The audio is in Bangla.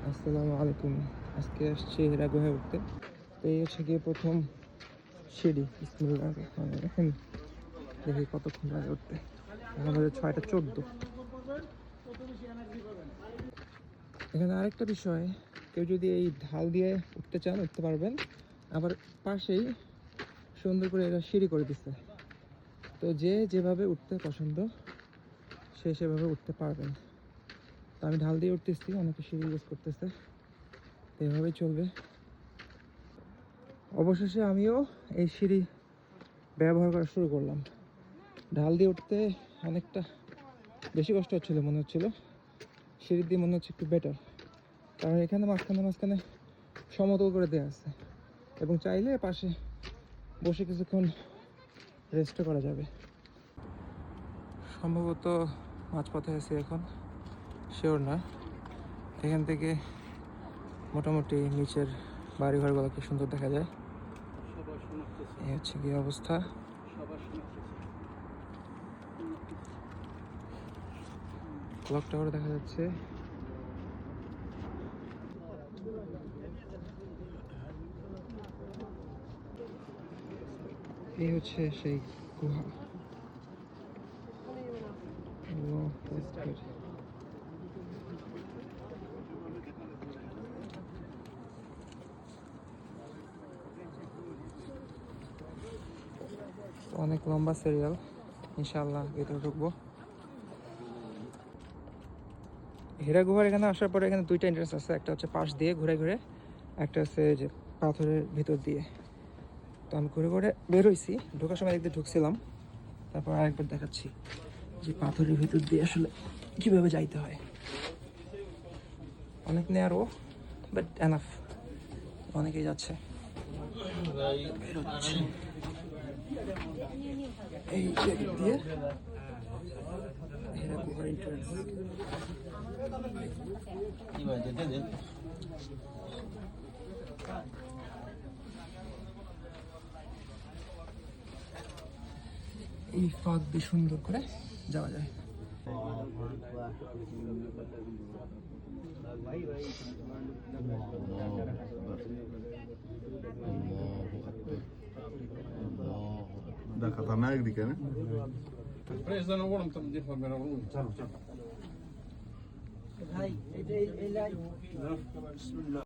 আসসালামু আলাইকুম। আজকে আসছি হীরা গুহায় উঠতে। তো এই হচ্ছে গিয়ে প্রথম সিঁড়ি। বিসমিল্লাহির রহমানির রহিম। দেখি কতক্ষণ লাগে উঠতে। এখন হচ্ছে 6টা 14। এখানে আরেকটা বিষয়, কেউ যদি এই ঢাল দিয়ে উঠতে চান উঠতে পারবেন, আবার পাশেই সুন্দর করে এরা সিঁড়ি করে দিচ্ছে। তো যে যেভাবে উঠতে পছন্দ সে সেভাবে উঠতে পারবেন। তো আমি ঢাল দিয়ে উঠতেছি, অনেকে সিঁড়ি ইউজ করতেছে, তো এভাবেই চলবে। অবশেষে আমিও এই সিঁড়ি ব্যবহার করা শুরু করলাম। ঢাল দিয়ে উঠতে অনেকটা বেশি কষ্ট হচ্ছিলো মনে হচ্ছিলো, সিঁড়ি দিয়ে মনে হচ্ছে একটু বেটার, কারণ এখানে মাঝখানে মাঝখানে সমতল করে দেওয়া আছে এবং চাইলে পাশে বসে কিছুক্ষণ রেস্টও করা যাবে। সম্ভবত মাঝপথে আছি এখন, শিওর না। এখান থেকে মোটামুটি নিচের বাড়িঘরগুলো কি সুন্দর দেখা যায়। এই হচ্ছে কি অবস্থা। ক্লক টাওয়ার দেখা যাচ্ছে। এই হচ্ছে সেই গুহা। অনেক লম্বা সিরিয়াল, ইনশাআল্লাহ ভিতরে ঢুকবো। হীরা গুহার এখানে আসার পরে এখানে দুইটা এন্ট্রান্স আছে, একটা হচ্ছে পাশ দিয়ে ঘুরে ঘুরে, একটা হচ্ছে যে পাথরের ভিতর দিয়ে। তো আমি ঘুরে ঘুরে বের হয়েছি, ঢোকার সময় একদিকে ঢুকছিলাম, তারপর আরেকবার দেখাচ্ছি যে পাথরের ভিতর দিয়ে আসলে কীভাবে যাইতে হয়। অনেক ন্যারো বাট এনাফ, অনেকেই যাচ্ছে। বেরোচ্ছে এই দিক দিয়ে হীরা গুহার এন্ট্রান্স। এই ফাঁক দিয়ে সুন্দর করে যাওয়া যায়। Da katanak dikene. Presa no volam tam di famera un. Ciao ciao. Hai, e lei. Bismillah.